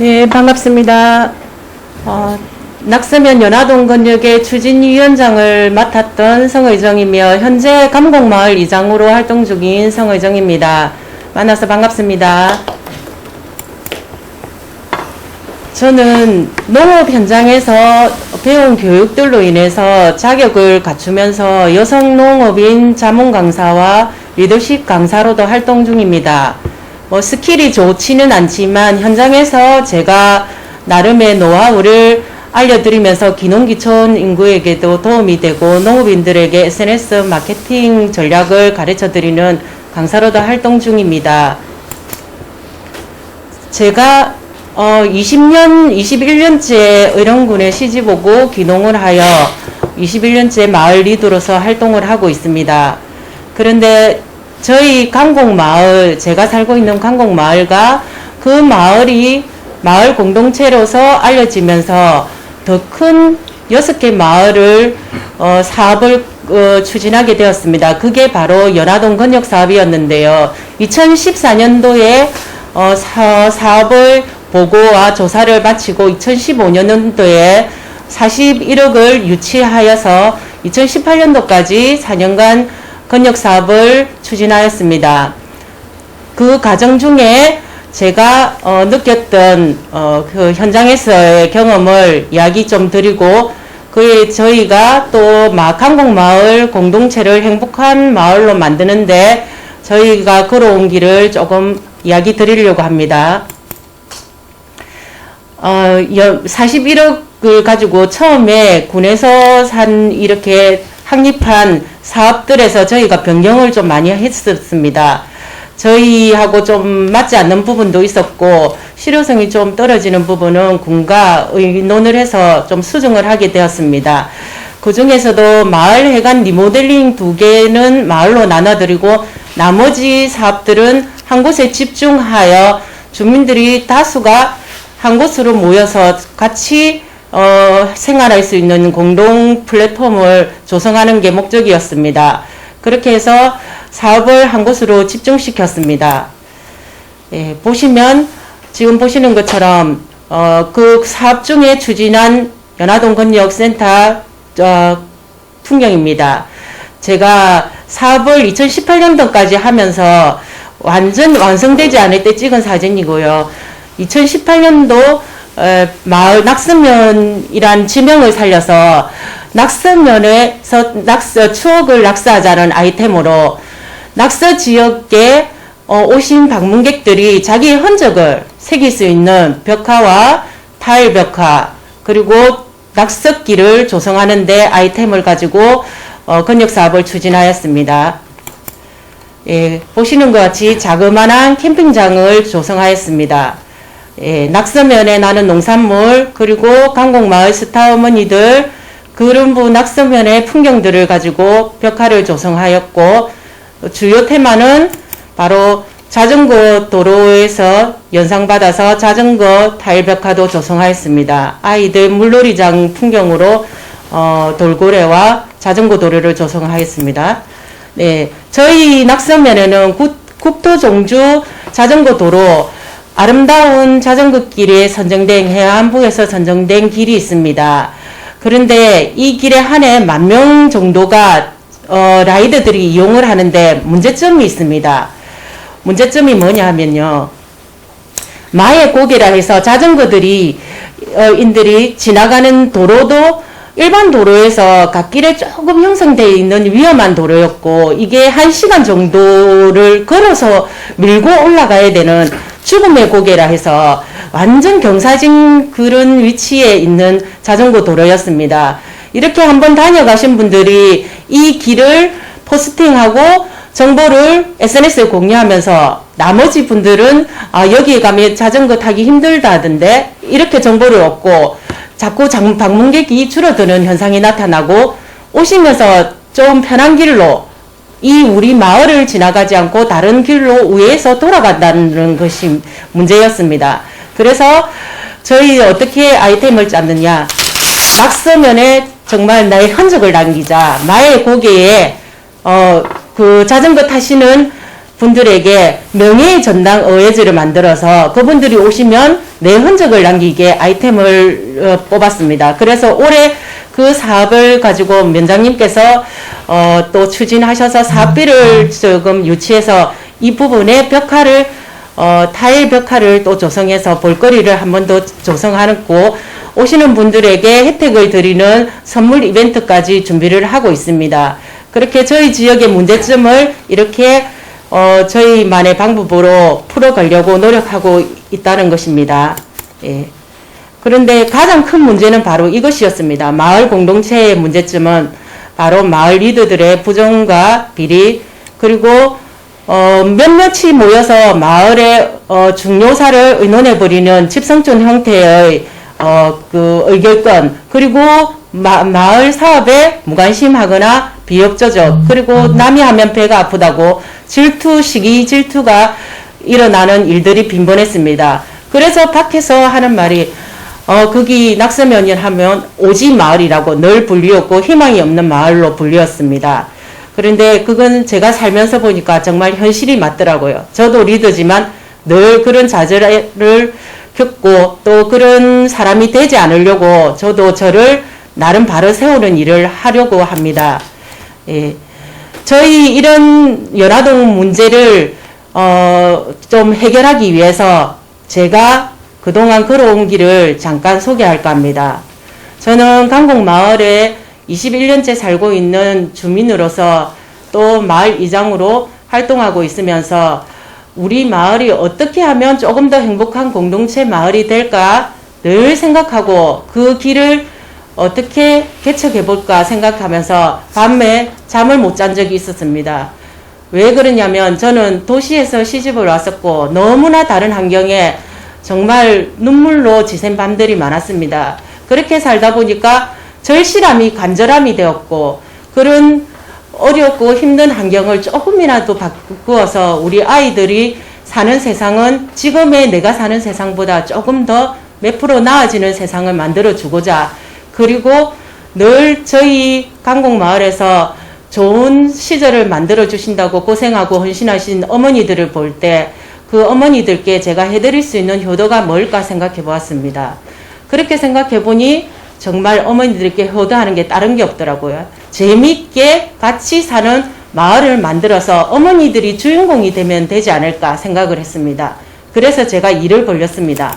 네, 반갑습니다. 낙서면 연화동건역의 추진위원장을 맡았던 성의정이며 현재 감곡마을 이장으로 활동 중인 성의정입니다. 만나서 반갑습니다. 저는 농업 현장에서 배운 교육들로 인해서 자격을 갖추면서 여성 농업인 자문 강사와 리더십 강사로도 활동 중입니다. 스킬이 좋지는 않지만 현장에서 제가 나름의 노하우를 알려드리면서 기농기촌 인구에게도 도움이 되고 농업인들에게 SNS 마케팅 전략을 가르쳐드리는 강사로도 활동 중입니다. 제가 21년째 의령군에 시집오고 귀농을 하여 21년째 마을 리더로서 활동을 하고 있습니다. 그런데 저희 강곡마을, 제가 살고 있는 강곡마을과 그 마을이 마을 공동체로서 알려지면서 더 큰 6개 마을을 사업을 추진하게 되었습니다. 그게 바로 연화동 건역 사업이었는데요. 2014년도에 사업을 보고와 조사를 마치고 2015년도에 41억을 유치하여서 2018년도까지 4년간 건역 사업을 추진하였습니다. 그 과정 중에 제가 느꼈던 그 현장에서의 경험을 이야기 좀 드리고 저희가 또 강곡마을 공동체를 행복한 마을로 만드는데 저희가 걸어온 길을 조금 이야기 드리려고 합니다. 41억을 가지고 처음에 군에서 이렇게 확립한 사업들에서 저희가 변경을 좀 많이 했었습니다. 저희하고 좀 맞지 않는 부분도 있었고 실효성이 좀 떨어지는 부분은 군과 의논을 해서 좀 수정을 하게 되었습니다. 그 중에서도 마을 해관 리모델링 2개는 마을로 나눠드리고 나머지 사업들은 한 곳에 집중하여 주민들이 다수가 한 곳으로 모여서 같이 생활할 수 있는 공동 플랫폼을 조성하는 게 목적이었습니다. 그렇게 해서 사업을 한 곳으로 집중시켰습니다. 예, 보시면 지금 보시는 것처럼 그 사업 중에 추진한 연화동 건역센터 풍경입니다. 제가 사업을 2018년도까지 하면서 완전 완성되지 않을 때 찍은 사진이고요. 2018년도 마을 낙서면이란 지명을 살려서 낙서면에서 추억을 낙서하자는 아이템으로 낙서 지역에 오신 방문객들이 자기의 흔적을 새길 수 있는 벽화와 타일 벽화 그리고 낙서길을 조성하는 데 아이템을 가지고 건역 사업을 추진하였습니다. 예, 보시는 것 같이 자그마한 캠핑장을 조성하였습니다. 예, 낙서면에 나는 농산물 그리고 강곡마을 스타 어머니들 그름부 낙서면의 풍경들을 가지고 벽화를 조성하였고 주요 테마는 바로 자전거 도로에서 연상받아서 자전거 타일 벽화도 조성하였습니다. 아이들 물놀이장 풍경으로 돌고래와 자전거 도로를 조성하였습니다. 네, 저희 낙서면에는 국토종주 자전거 도로 아름다운 자전거길에 선정된 해안부에서 선정된 길이 있습니다. 그런데 이 길에 한 해 10,000명 정도가 라이더들이 이용을 하는데 문제점이 있습니다. 문제점이 뭐냐 하면요. 마의 고개라 해서 자전거들이 인들이 지나가는 도로도 일반 도로에서 갓길에 조금 형성되어 있는 위험한 도로였고 이게 1시간 정도를 걸어서 밀고 올라가야 되는 죽음의 고개라 해서 완전 경사진 그런 위치에 있는 자전거 도로였습니다. 이렇게 한번 다녀가신 분들이 이 길을 포스팅하고 정보를 SNS에 공유하면서 나머지 분들은 여기에 가면 자전거 타기 힘들다던데 이렇게 정보를 얻고 자꾸 방문객이 줄어드는 현상이 나타나고 오시면서 좀 편한 길로 우리 마을을 지나가지 않고 다른 길로 위에서 돌아간다는 것이 문제였습니다. 그래서 저희 어떻게 아이템을 짰느냐. 낙서면에 정말 나의 흔적을 남기자. 마의 고개에 그 자전거 타시는 분들에게 명예의 전당 어웨즈를 만들어서 그분들이 오시면 내 흔적을 남기게 아이템을 뽑았습니다. 그래서 올해 그 사업을 가지고 면장님께서 또 추진하셔서 사업비를 조금 유치해서 이 부분에 벽화를 타일 벽화를 또 조성해서 볼거리를 한 번 더 조성하고 오시는 분들에게 혜택을 드리는 선물 이벤트까지 준비를 하고 있습니다. 그렇게 저희 지역의 문제점을 이렇게 저희만의 방법으로 풀어가려고 노력하고 있다는 것입니다. 예. 그런데 가장 큰 문제는 바로 이것이었습니다. 마을 공동체의 문제점은 바로 마을 리더들의 부정과 비리, 그리고 몇몇이 모여서 마을의 중요사를 의논해버리는 집성촌 형태의 그 의결권, 그리고 마을 사업에 무관심하거나 비협조적, 그리고 남이 하면 배가 아프다고 질투, 시기 질투가 일어나는 일들이 빈번했습니다. 그래서 밖에서 하는 말이 거기 낙서면연 하면 오지 마을이라고 늘 불리웠고 희망이 없는 마을로 불리웠습니다. 그런데 그건 제가 살면서 보니까 정말 현실이 맞더라고요. 저도 리더지만 늘 그런 좌절을 겪고 또 그런 사람이 되지 않으려고 저도 저를 나름 바로 세우는 일을 하려고 합니다. 예. 저희 이런 연화동 문제를 좀 해결하기 위해서 제가 그동안 걸어온 길을 잠깐 소개할까 합니다. 저는 강곡마을에 21년째 살고 있는 주민으로서 또 마을 이장으로 활동하고 있으면서 우리 마을이 어떻게 하면 조금 더 행복한 공동체 마을이 될까 늘 생각하고 그 길을 어떻게 개척해 볼까 생각하면서 밤에 잠을 못 잔 적이 있었습니다. 왜 그러냐면 저는 도시에서 시집을 왔었고 너무나 다른 환경에 정말 눈물로 지샌 밤들이 많았습니다. 그렇게 살다 보니까 절실함이 간절함이 되었고 그런 어렵고 힘든 환경을 조금이라도 바꾸어서 우리 아이들이 사는 세상은 지금의 내가 사는 세상보다 조금 더 몇 프로 나아지는 세상을 만들어 주고자, 그리고 늘 저희 강곡마을에서 좋은 시절을 만들어 주신다고 고생하고 헌신하신 어머니들을 볼 때 그 어머니들께 제가 해드릴 수 있는 효도가 뭘까 생각해 보았습니다. 그렇게 생각해 보니 정말 어머니들께 효도하는 게 다른 게 없더라고요. 재미있게 같이 사는 마을을 만들어서 어머니들이 주인공이 되면 되지 않을까 생각을 했습니다. 그래서 제가 일을 벌렸습니다.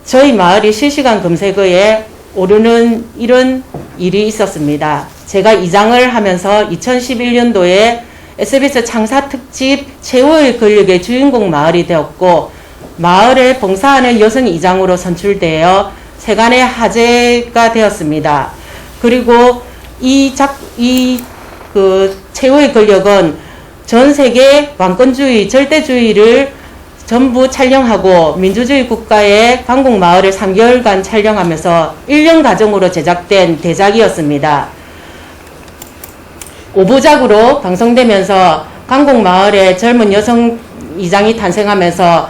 저희 마을이 실시간 검색어에 오르는 이런 일이 있었습니다. 제가 이장을 하면서 2011년도에 SBS 창사특집 최후의 권력의 주인공 마을이 되었고 마을에 봉사하는 여성 이장으로 선출되어 세간의 화제가 되었습니다. 그리고 그 최후의 권력은 전 세계 왕권주의, 절대주의를 전부 촬영하고 민주주의 국가의 강곡마을을 3개월간 촬영하면서 1년 과정으로 제작된 대작이었습니다. 5부작으로 방송되면서 강곡마을에 젊은 여성 이장이 탄생하면서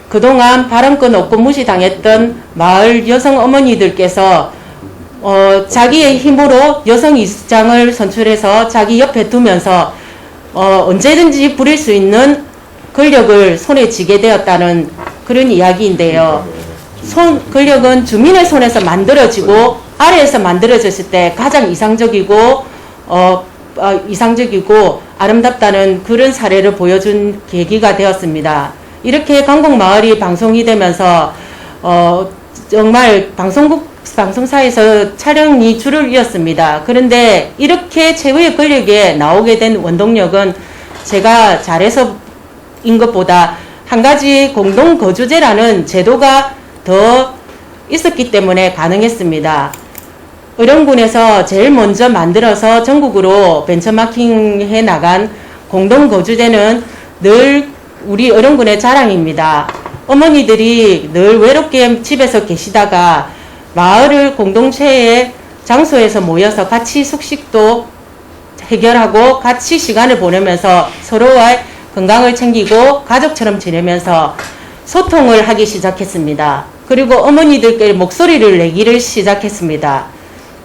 그동안 발언권 없고 무시당했던 마을 여성 어머니들께서 자기의 힘으로 여성 이장을 선출해서 자기 옆에 두면서 언제든지 부릴 수 있는 권력을 손에 쥐게 되었다는 그런 이야기인데요. 권력은 주민의 손에서 만들어지고 아래에서 만들어졌을 때 가장 이상적이고 아름답다는 그런 사례를 보여준 계기가 되었습니다. 이렇게 강곡마을이 방송이 되면서 정말 방송사에서 촬영이 줄을 이었습니다. 그런데 이렇게 최후의 권력에 나오게 된 원동력은 제가 잘해서인 것보다 한 가지 공동거주제라는 제도가 더 있었기 때문에 가능했습니다. 의령군에서 제일 먼저 만들어서 전국으로 벤처마킹 해 나간 공동거주제는 늘 우리 의령군의 자랑입니다. 어머니들이 늘 외롭게 집에서 계시다가 마을을 공동체의 장소에서 모여서 같이 숙식도 해결하고 같이 시간을 보내면서 서로의 건강을 챙기고 가족처럼 지내면서 소통을 하기 시작했습니다. 그리고 어머니들께 목소리를 내기를 시작했습니다.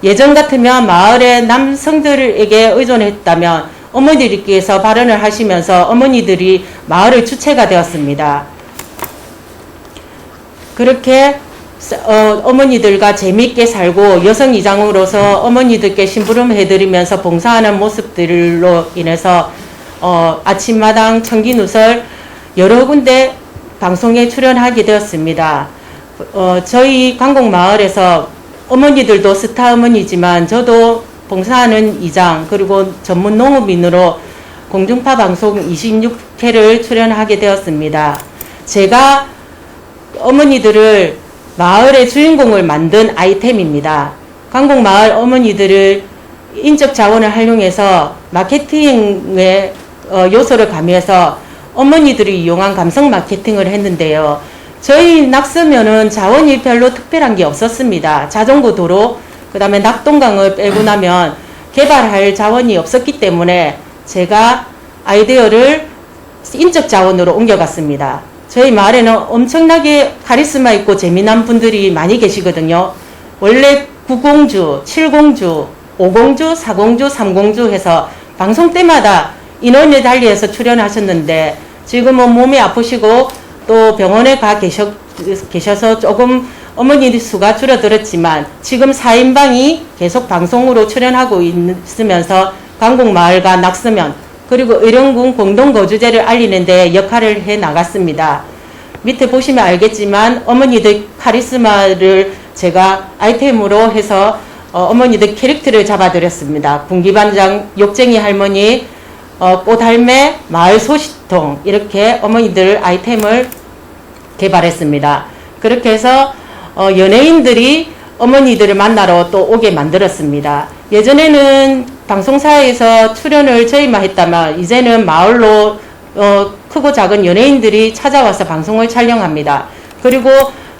예전 같으면 마을의 남성들에게 의존했다면 어머니들께서 발언을 하시면서 어머니들이 마을의 주체가 되었습니다. 그렇게 어머니들과 재미있게 살고 여성이장으로서 어머니들께 심부름 해드리면서 봉사하는 모습들로 인해서 아침마당, 청기누설 여러 군데 방송에 출연하게 되었습니다. 저희 강곡마을에서 어머니들도 스타 어머니지만 저도 봉사하는 이장 그리고 전문 농업인으로 공중파 방송 26회를 출연하게 되었습니다. 제가 어머니들을 마을의 주인공을 만든 아이템입니다. 강곡마을 어머니들을 인적 자원을 활용해서 마케팅의 요소를 가미해서 어머니들이 이용한 감성 마케팅을 했는데요. 저희 낙서면은 자원이 별로 특별한 게 없었습니다. 자전거 도로, 그 다음에 낙동강을 빼고 나면 개발할 자원이 없었기 때문에 제가 아이디어를 인적 자원으로 옮겨갔습니다. 저희 마을에는 엄청나게 카리스마 있고 재미난 분들이 많이 계시거든요. 원래 9공주, 7공주, 5공주, 4공주, 3공주 해서 방송 때마다 인원에 달리해서 출연하셨는데 지금은 몸이 아프시고 또 병원에 가 계셔서 조금 어머니 수가 줄어들었지만 지금 4인방이 계속 방송으로 출연하고 있으면서 강곡마을과 낙서면 그리고 의령군 공동거주제를 알리는 데 역할을 해 나갔습니다. 밑에 보시면 알겠지만 어머니들 카리스마를 제가 아이템으로 해서 어머니들 캐릭터를 잡아드렸습니다. 군기반장, 욕쟁이 할머니, 꽃할매, 마을 소식통 이렇게 어머니들 아이템을 개발했습니다. 그렇게 해서 연예인들이 어머니들을 만나러 또 오게 만들었습니다. 예전에는 방송사에서 출연을 저희만 했다면 이제는 마을로 크고 작은 연예인들이 찾아와서 방송을 촬영합니다. 그리고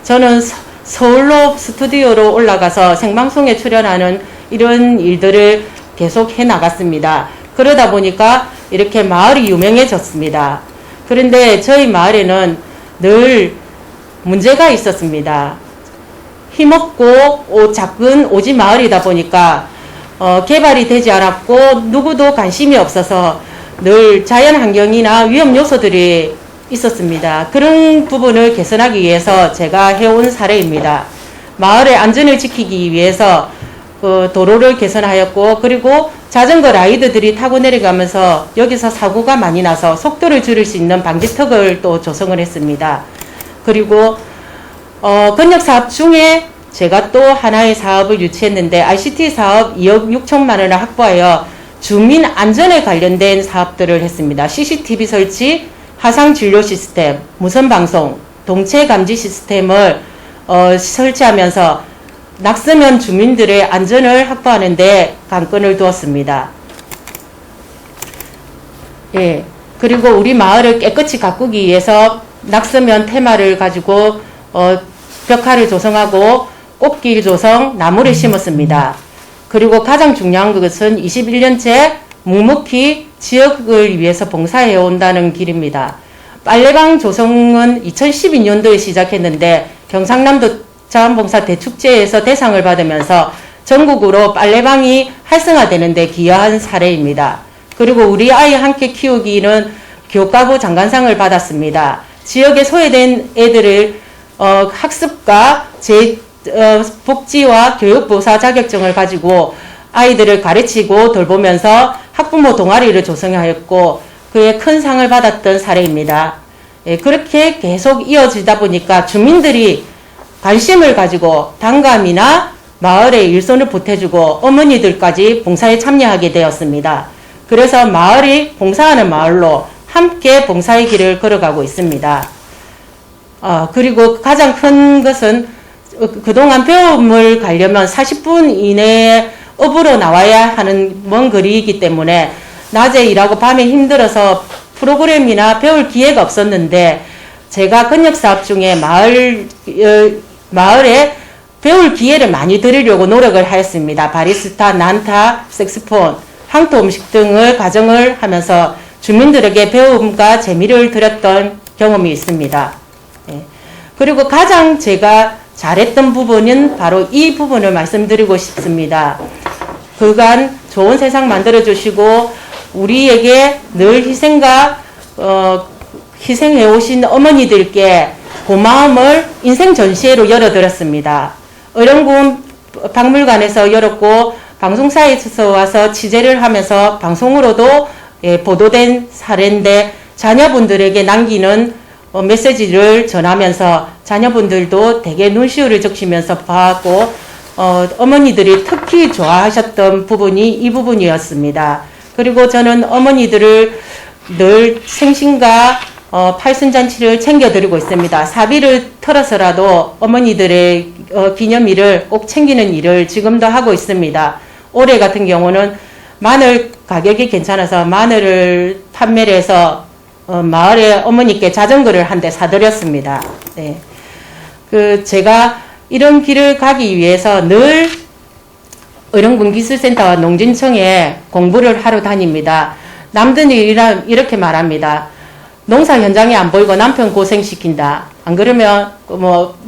저는 서울로 스튜디오로 올라가서 생방송에 출연하는 이런 일들을 계속 해 나갔습니다. 그러다 보니까 이렇게 마을이 유명해졌습니다. 그런데 저희 마을에는 늘 문제가 있었습니다. 힘없고 작은 오지 마을이다 보니까 개발이 되지 않았고 누구도 관심이 없어서 늘 자연환경이나 위험 요소들이 있었습니다. 그런 부분을 개선하기 위해서 제가 해온 사례입니다. 마을의 안전을 지키기 위해서 도로를 개선하였고 그리고 자전거 라이더들이 타고 내려가면서 여기서 사고가 많이 나서 속도를 줄일 수 있는 방지턱을 또 조성을 했습니다. 그리고 건역사업 중에 제가 또 하나의 사업을 유치했는데 ICT 사업 2억 6천만 원을 확보하여 주민 안전에 관련된 사업들을 했습니다. CCTV 설치, 화상 진료 시스템, 무선 방송, 동체 감지 시스템을 설치하면서 낙서면 주민들의 안전을 확보하는 데 관건을 두었습니다. 예. 그리고 우리 마을을 깨끗이 가꾸기 위해서 낙서면 테마를 가지고 벽화를 조성하고 꽃길 조성, 나무를 심었습니다. 그리고 가장 중요한 것은 21년째 묵묵히 지역을 위해서 봉사해 온다는 길입니다. 빨래방 조성은 2012년도에 시작했는데 경상남도 자원봉사 대축제에서 대상을 받으면서 전국으로 빨래방이 활성화되는 데 기여한 사례입니다. 그리고 우리 아이 함께 키우기는 교과부 장관상을 받았습니다. 지역에 소외된 애들을 학습과 복지와 교육보사 자격증을 가지고 아이들을 가르치고 돌보면서 학부모 동아리를 조성하였고 그에 큰 상을 받았던 사례입니다. 예, 그렇게 계속 이어지다 보니까 주민들이 관심을 가지고 당감이나 마을에 일손을 보태주고 어머니들까지 봉사에 참여하게 되었습니다. 그래서 마을이 봉사하는 마을로 함께 봉사의 길을 걸어가고 있습니다. 그리고 가장 큰 것은 그동안 배움을 가려면 40분 이내에 업으로 나와야 하는 먼 거리이기 때문에 낮에 일하고 밤에 힘들어서 프로그램이나 배울 기회가 없었는데 제가 건역사업 중에 마을에 배울 기회를 많이 드리려고 노력을 하였습니다. 바리스타, 난타, 색스폰, 황토 음식 등을 가정을 하면서 주민들에게 배움과 재미를 드렸던 경험이 있습니다. 예. 그리고 가장 제가 잘했던 부분은 바로 이 부분을 말씀드리고 싶습니다. 그간 좋은 세상 만들어주시고 우리에게 늘 희생해 오신 어머니들께 고마움을 인생 전시회로 열어드렸습니다. 의령군 박물관에서 열었고 방송사에서 와서 취재를 하면서 방송으로도 보도된 사례인데 자녀분들에게 남기는 메시지를 전하면서 자녀분들도 되게 눈시울을 적시면서 봐왔고 어머니들이 특히 좋아하셨던 부분이 이 부분이었습니다. 그리고 저는 어머니들을 늘 생신과 팔순잔치를 챙겨드리고 있습니다. 사비를 털어서라도 어머니들의 기념일을 꼭 챙기는 일을 지금도 하고 있습니다. 올해 같은 경우는 마늘 가격이 괜찮아서 마늘을 판매를 해서 마을에 어머니께 자전거를 한 대 사드렸습니다. 네. 제가 이런 길을 가기 위해서 늘 의령군 기술센터와 농진청에 공부를 하러 다닙니다. 남들이랑 이렇게 말합니다. 농사 현장에 안 보이고 남편 고생시킨다. 안 그러면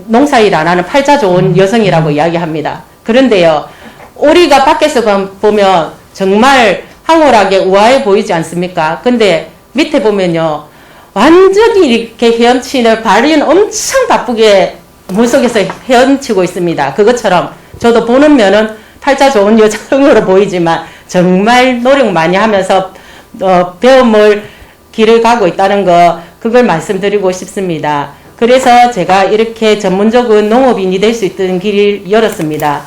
농사일 안 하는 팔자 좋은 여성이라고 이야기합니다. 그런데요, 오리가 밖에서 보면 정말 황홀하게 우아해 보이지 않습니까? 근데 밑에 보면요, 완전히 이렇게 헤엄치는 발은 엄청 바쁘게 물속에서 헤엄치고 있습니다. 그것처럼 저도 보는 면은 팔자 좋은 여성으로 보이지만 정말 노력 많이 하면서 배움을 길을 가고 있다는 거, 그걸 말씀드리고 싶습니다. 그래서 제가 이렇게 전문적인 농업인이 될 수 있던 길을 열었습니다.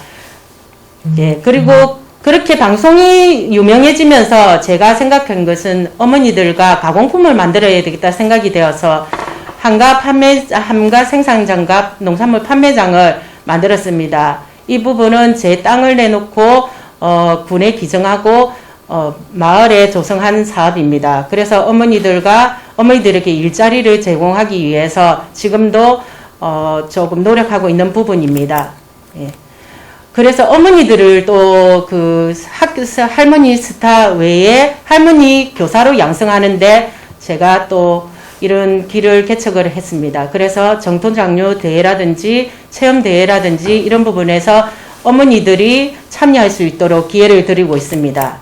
예, 그리고 그렇게 방송이 유명해지면서 제가 생각한 것은 어머니들과 가공품을 만들어야 되겠다 생각이 되어서 한가 생산장갑 농산물 판매장을 만들었습니다. 이 부분은 제 땅을 내놓고 군에 기증하고 마을에 조성한 사업입니다. 그래서 어머니들에게 일자리를 제공하기 위해서 지금도 조금 노력하고 있는 부분입니다. 예. 그래서 어머니들을 또 할머니 스타 외에 할머니 교사로 양성하는데 제가 또 이런 길을 개척을 했습니다. 그래서 정통장류 대회라든지 체험 대회라든지 이런 부분에서 어머니들이 참여할 수 있도록 기회를 드리고 있습니다.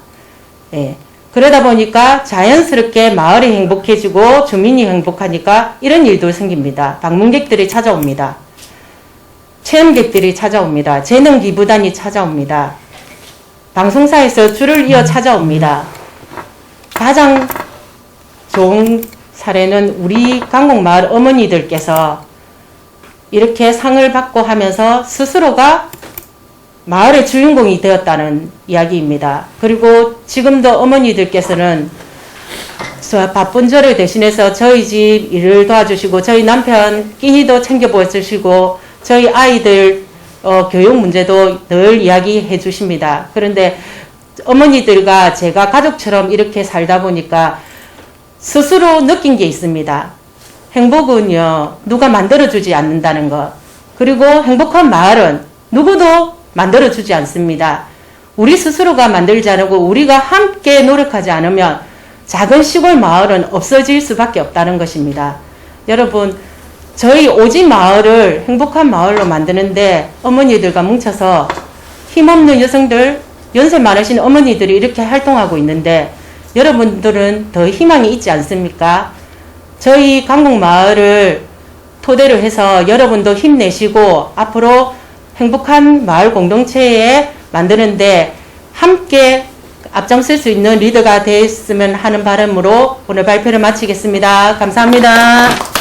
예. 그러다 보니까 자연스럽게 마을이 행복해지고 주민이 행복하니까 이런 일도 생깁니다. 방문객들이 찾아옵니다. 체험객들이 찾아옵니다. 재능기부단이 찾아옵니다. 방송사에서 줄을 이어 찾아옵니다. 가장 좋은 사례는 우리 강곡마을 어머니들께서 이렇게 상을 받고 하면서 스스로가 마을의 주인공이 되었다는 이야기입니다. 그리고 지금도 어머니들께서는 바쁜 저를 대신해서 저희 집 일을 도와주시고 저희 남편 끼니도 챙겨보아 주시고 저희 아이들 교육 문제도 늘 이야기해 주십니다. 그런데 어머니들과 제가 가족처럼 이렇게 살다 보니까 스스로 느낀 게 있습니다. 행복은요, 누가 만들어주지 않는다는 것. 그리고 행복한 마을은 누구도 만들어주지 않습니다. 우리 스스로가 만들지 않고 우리가 함께 노력하지 않으면 작은 시골 마을은 없어질 수밖에 없다는 것입니다. 여러분, 저희 오지 마을을 행복한 마을로 만드는데 어머니들과 뭉쳐서 힘없는 여성들, 연세 많으신 어머니들이 이렇게 활동하고 있는데 여러분들은 더 희망이 있지 않습니까? 저희 강곡마을을 토대로 해서 여러분도 힘내시고 앞으로 행복한 마을 공동체에 만드는데 함께 앞장설 수 있는 리더가 되었으면 하는 바람으로 오늘 발표를 마치겠습니다. 감사합니다.